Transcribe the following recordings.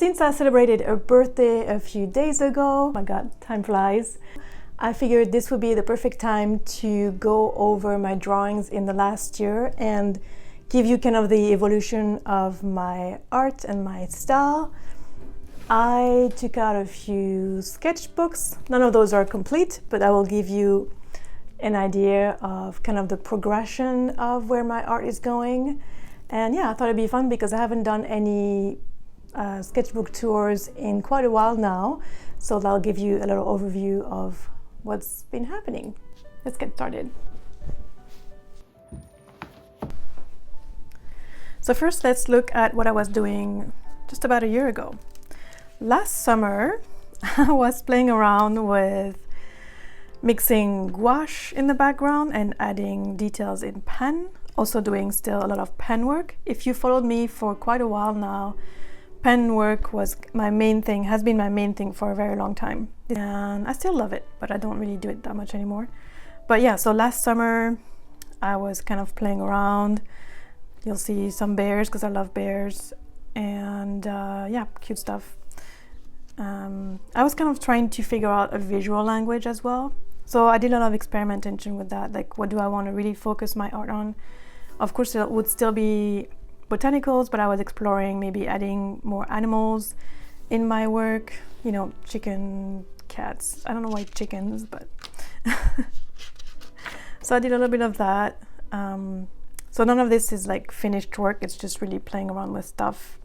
Since I celebrated a birthday a few days ago, oh my god, time flies, I figured this would be the perfect time to go over my drawings in the last year and give you kind of the evolution of my art and my style. I took out a few sketchbooks. None of those are complete, but I will give you an idea of kind of the progression of where my art is going. And yeah, I thought it'd be fun because I haven't done any sketchbook tours in quite a while now. So that'll give you a little overview of what's been happening. Let's get started. So first, let's look at what I was doing just about a year ago. Last summer, I was playing around with mixing gouache in the background and adding details in pen, also doing still a lot of pen work. If you followed me for quite a while now, pen work was my main thing, has been my main thing for a very long time. And I still love it, but I don't really do it that much anymore. But yeah, so last summer, I was kind of playing around. You'll see some bears because I love bears, and yeah, cute stuff. I was kind of trying to figure out a visual language as well. So I did a lot of experimentation with that, like what do I want to really focus my art on? Of course, it would still be botanicals, but I was exploring maybe adding more animals in my work, you know, chicken, cats. I don't know why chickens, but so I did a little bit of that. So none of this is like finished work, it's just really playing around with stuff.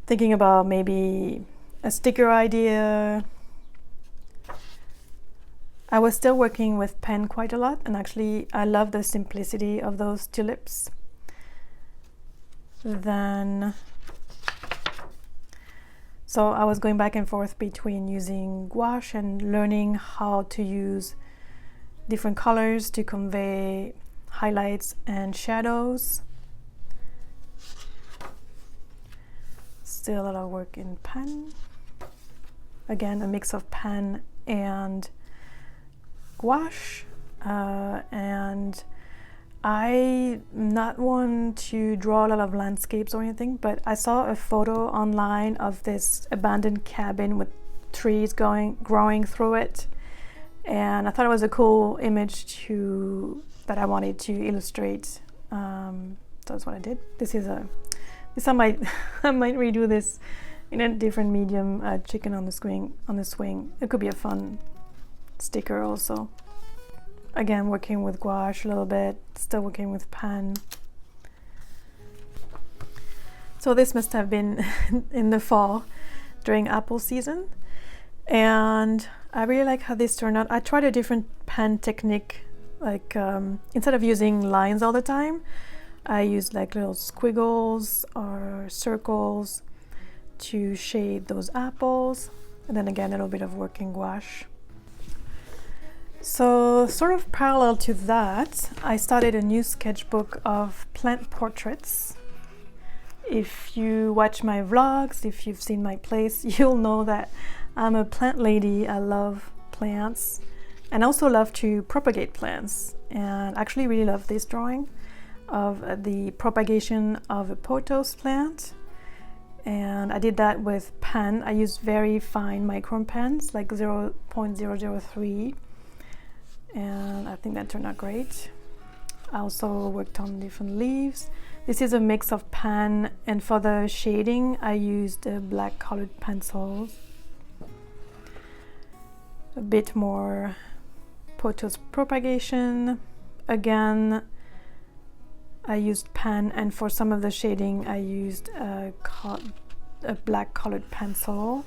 Thinking about maybe a sticker idea. I was still working with pen quite a lot, and actually I love the simplicity of those tulips. Then, so I was going back and forth between using gouache and learning how to use different colors to convey highlights and shadows. Still a lot of work in pen. Again, a mix of pen and gouache. And I'm not one to draw a lot of landscapes or anything, but I saw a photo online of this abandoned cabin with trees growing through it. And I thought it was a cool image that I wanted to illustrate. So that's what I did. This I might redo this in a different medium, chicken on the swing. It could be a fun sticker also. Again, working with gouache a little bit, still working with pen. So this must have been in the fall during apple season. And I really like how this turned out. I tried a different pen technique, like instead of using lines all the time, I used like little squiggles or circles to shade those apples. And then again, a little bit of working gouache. So sort of parallel to that, I started a new sketchbook of plant portraits. If you watch my vlogs, if you've seen my place, you'll know that I'm a plant lady. I love plants and also love to propagate plants, and actually really love this drawing of the propagation of a pothos plant. And I did that with pen. I used very fine micron pens, like 0.003, and I think that turned out great. I also worked on different leaves. This is a mix of pen, and for the shading I used black colored pencils. A bit more pothos propagation. Again, I used pen, and for some of the shading I used a black colored pencil.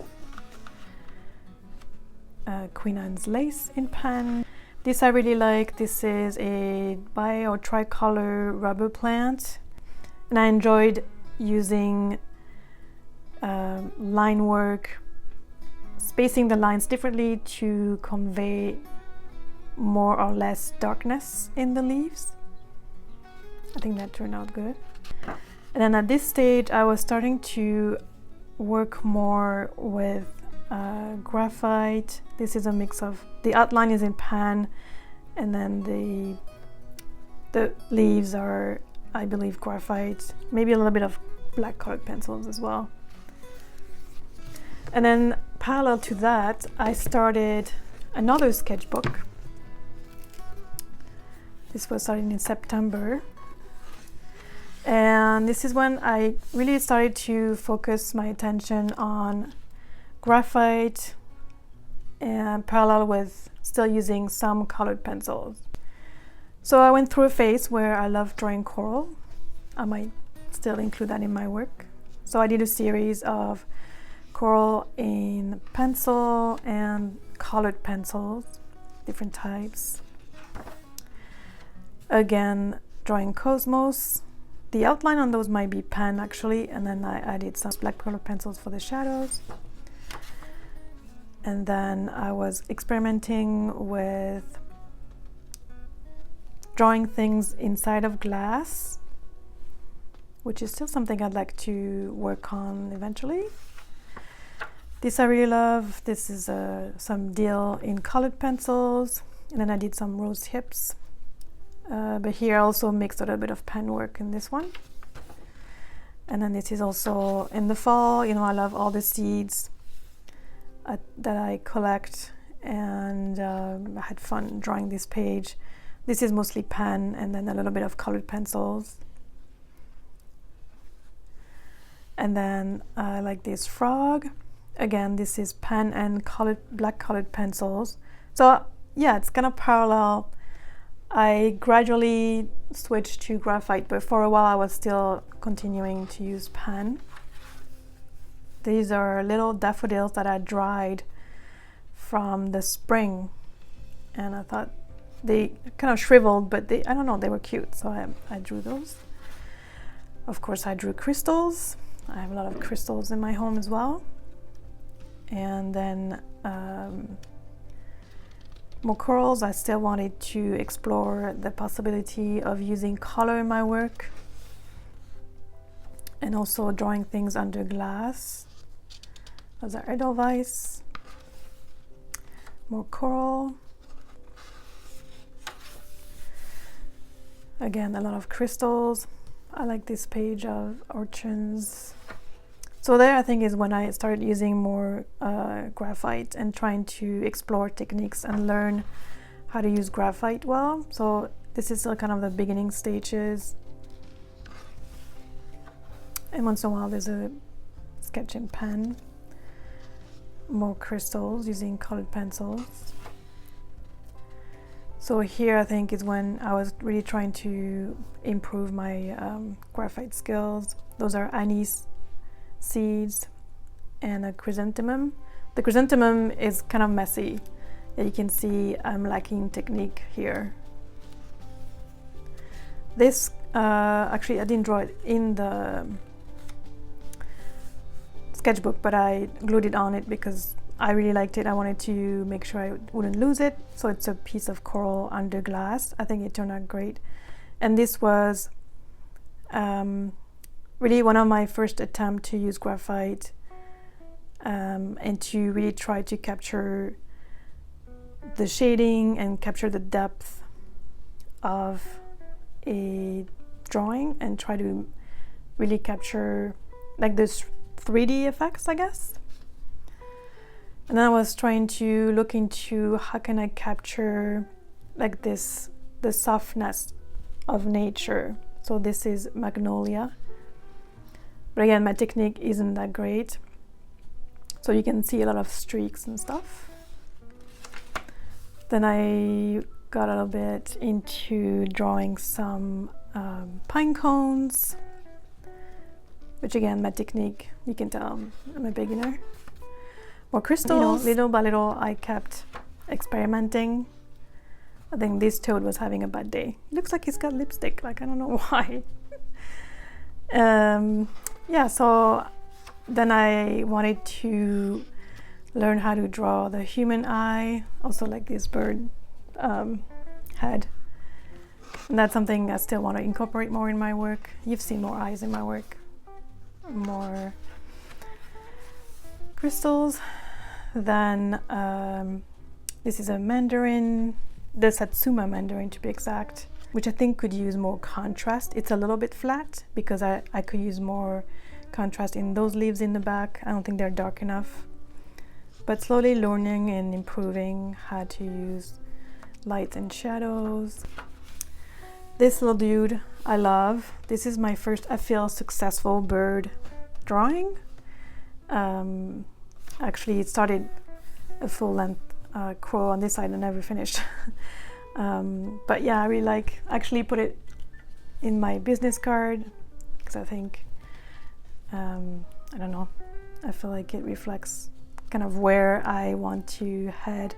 Queen Anne's lace in pen. This I really like. This is a bi or tricolor rubber plant, and I enjoyed using line work, spacing the lines differently to convey more or less darkness in the leaves. I think that turned out good. And then at this stage I was starting to work more with graphite. This is a mix of, the outline is in pan, and then the leaves are, I believe, graphite, maybe a little bit of black colored pencils as well. And then parallel to that, I started another sketchbook. This was started in September. And this is when I really started to focus my attention on graphite and parallel with still using some colored pencils. So I went through a phase where I loved drawing coral. I might still include that in my work. So I did a series of coral in pencil and colored pencils, different types. Again, drawing cosmos. The outline on those might be pen actually, and then I added some black colored pencils for the shadows. And then I was experimenting with drawing things inside of glass, which is still something I'd like to work on eventually. This I really love. This is some deal in colored pencils, and then I did some rose hips. But here I also mixed a little bit of pen work in this one. And then this is also in the fall. You know, I love all the seeds that I collect, and I had fun drawing this page. This is mostly pen and then a little bit of colored pencils. And then I like this frog. Again, this is pen and black colored pencils. So yeah, it's kind of parallel. I gradually switched to graphite, but for a while I was still continuing to use pen. These are little daffodils that I dried from the spring, and I thought they kind of shriveled, but I don't know, they were cute, so I drew those. Of course, I drew crystals. I have a lot of crystals in my home as well. And then more corals. I still wanted to explore the possibility of using color in my work, and also drawing things under glass. Those are Edelweiss. More coral. Again, a lot of crystals. I like this page of urchins. So there, I think, is when I started using more graphite and trying to explore techniques and learn how to use graphite well. So this is still kind of the beginning stages. And once in a while, there's a sketch in pen. More crystals using colored pencils. So here, I think, is when I was really trying to improve my graphite skills. Those are anise seeds and a chrysanthemum. The chrysanthemum is kind of messy. You can see I'm lacking technique here. This, actually I didn't draw it in the sketchbook, but I glued it on it because I really liked it. I wanted to make sure I wouldn't lose it. So it's a piece of coral under glass. I think it turned out great. And this was really one of my first attempts to use graphite and to really try to capture the shading and capture the depth of a drawing and try to really capture like this 3D effects, I guess. And then I was trying to look into how can I capture like this, the softness of nature. So this is magnolia. But again, my technique isn't that great. So you can see a lot of streaks and stuff. Then I got a little bit into drawing some pine cones, which again, my technique, you can tell I'm a beginner. More crystals, little by little, I kept experimenting. I think this toad was having a bad day. Looks like he's got lipstick, like I don't know why. Yeah, so then I wanted to learn how to draw the human eye, also like this bird head. And that's something I still want to incorporate more in my work. You've seen more eyes in my work. More crystals. Then this is a mandarin, the Satsuma mandarin to be exact, which I think could use more contrast. It's a little bit flat because I could use more contrast in those leaves in the back. I don't think they're dark enough. but slowly learning and improving how to use lights and shadows. This little dude I love. This is my first, I feel, successful bird drawing. Actually, it started a full-length crow on this side and never finished. But yeah, I really like, actually put it in my business card because I think, I don't know, I feel like it reflects kind of where I want to head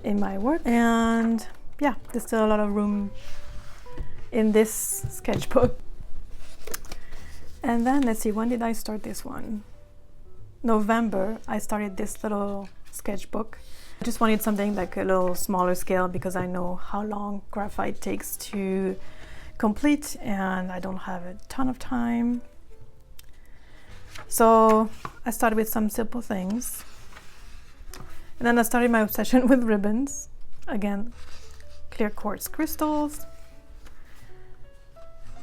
in my work. And yeah, there's still a lot of room in this sketchbook. And then let's see, when did I start this one? November, I started this little sketchbook. I just wanted something like a little smaller scale because I know how long graphite takes to complete and I don't have a ton of time. So I started with some simple things. And then I started my obsession with ribbons. Again, clear quartz crystals.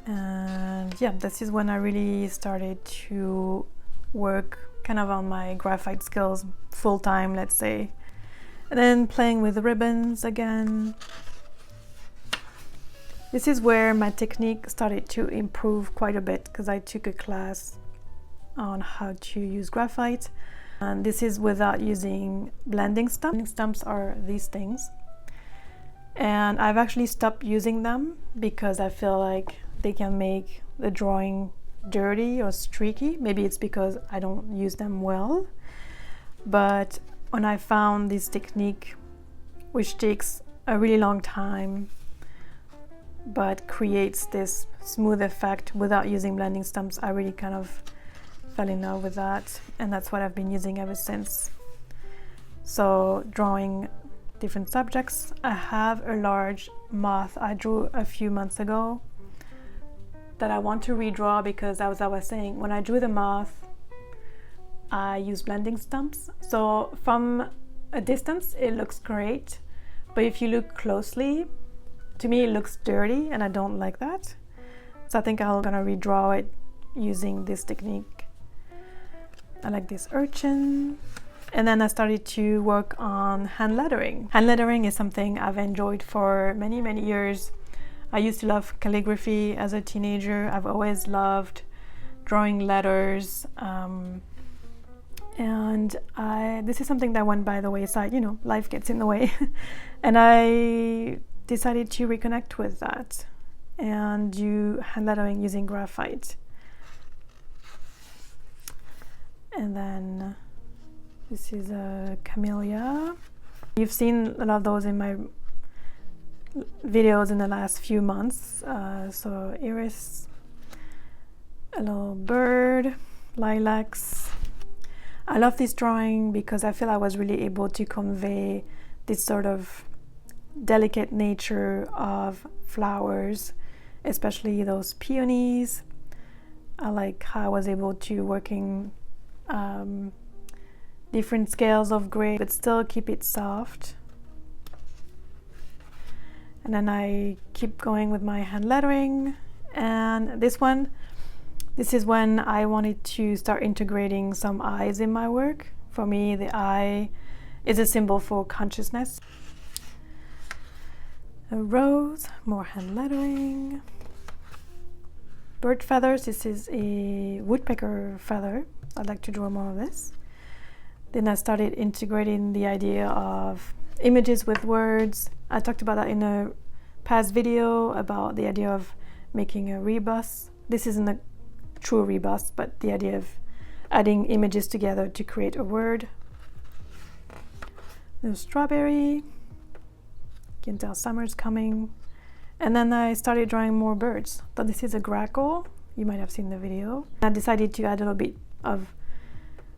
And yeah, this is when I really started to work kind of on my graphite skills full time, let's say. And then playing with the ribbons again. This is where my technique started to improve quite a bit because I took a class on how to use graphite. And this is without using blending stumps. Blending stumps are these things. And I've actually stopped using them because I feel like they can make the drawing dirty or streaky. Maybe it's because I don't use them well. But when I found this technique, which takes a really long time, but creates this smooth effect without using blending stumps, I really kind of fell in love with that. And that's what I've been using ever since. So drawing different subjects. I have a large moth I drew a few months ago that I want to redraw because, as I was saying, when I drew the moth, I used blending stumps. So from a distance, it looks great. But if you look closely, to me, it looks dirty and I don't like that. So I think I'm gonna redraw it using this technique. I like this urchin. And then I started to work on hand lettering. Hand lettering is something I've enjoyed for many, many years. I used to love calligraphy as a teenager. I've always loved drawing letters. And this is something that went by the wayside, you know, life gets in the way. And I decided to reconnect with that and do hand lettering using graphite. And then this is a camellia. You've seen a lot of those in my videos in the last few months. So iris, a little bird, lilacs. I love this drawing because I feel I was really able to convey this sort of delicate nature of flowers, especially those peonies. I like how I was able to working different scales of gray but still keep it soft. And then I keep going with my hand lettering. And this is when I wanted to start integrating some eyes in my work. For me, the eye is a symbol for consciousness. A rose, more hand lettering. Bird feathers, this is a woodpecker feather. I'd like to draw more of this. Then I started integrating the idea of images with words. I talked about that in a past video about the idea of making a rebus. This isn't a true rebus, but the idea of adding images together to create a word. There's strawberry. You can tell summer's coming. And then I started drawing more birds. So this is a grackle. You might have seen the video. I decided to add a little bit of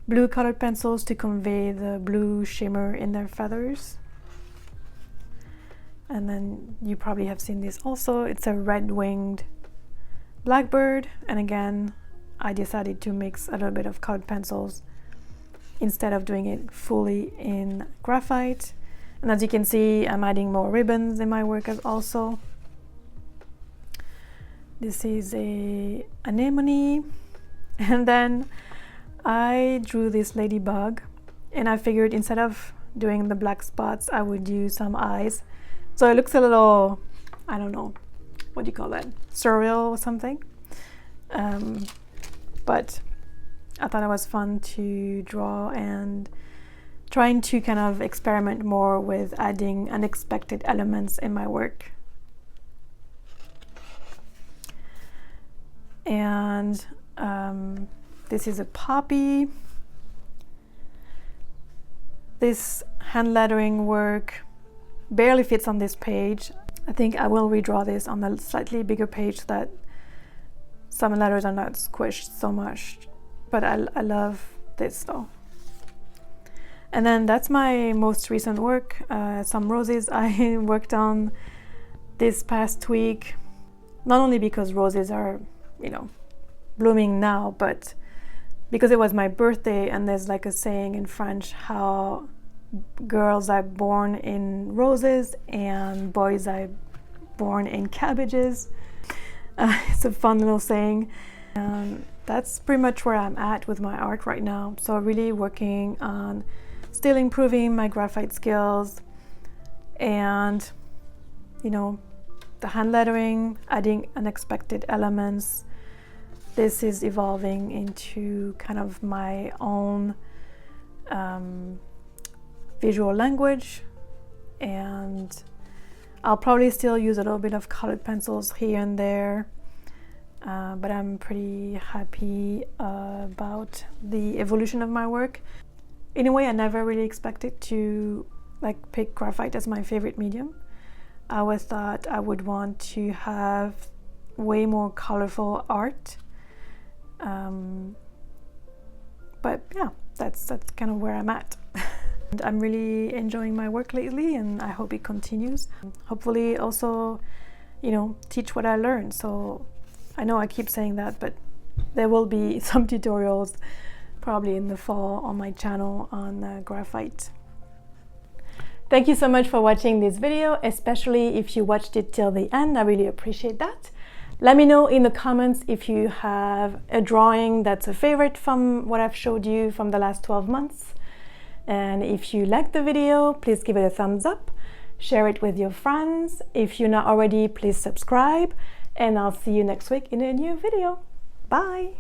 blue colored pencils to convey the blue shimmer in their feathers. And then you probably have seen this also. It's a red-winged blackbird. And again, I decided to mix a little bit of colored pencils instead of doing it fully in graphite. And as you can see, I'm adding more ribbons in my work as also. This is a anemone. And then I drew this ladybug. and I figured instead of doing the black spots, I would do some eyes. So it looks a little, I don't know, what do you call that? Surreal or something. But I thought it was fun to draw and trying to kind of experiment more with adding unexpected elements in my work. And this is a poppy. This hand lettering work barely fits on this page. I think I will redraw this on a slightly bigger page so that some letters are not squished so much. But I love this though. And then that's my most recent work, some roses I worked on this past week. Not only because roses are, you know, blooming now, but because it was my birthday, and there's like a saying in French how girls are born in roses and boys are born in cabbages. It's a fun little saying. That's pretty much where I'm at with my art right now. So really working on still improving my graphite skills and, you know, the hand lettering, adding unexpected elements. This is evolving into kind of my own visual language, and I'll probably still use a little bit of colored pencils here and there, but I'm pretty happy about the evolution of my work. In a way, I never really expected to like pick graphite as my favorite medium. I always thought I would want to have way more colorful art. But yeah, that's kind of where I'm at. And I'm really enjoying my work lately, and I hope it continues. Hopefully also, you know, teach what I learned. So I know I keep saying that, but there will be some tutorials probably in the fall on my channel on graphite. Thank you so much for watching this video, especially if you watched it till the end. I really appreciate that. Let me know in the comments if you have a drawing that's a favorite from what I've showed you from the last 12 months. And if you liked the video, please give it a thumbs up, share it with your friends. If you're not already, please subscribe, and I'll see you next week in a new video. Bye!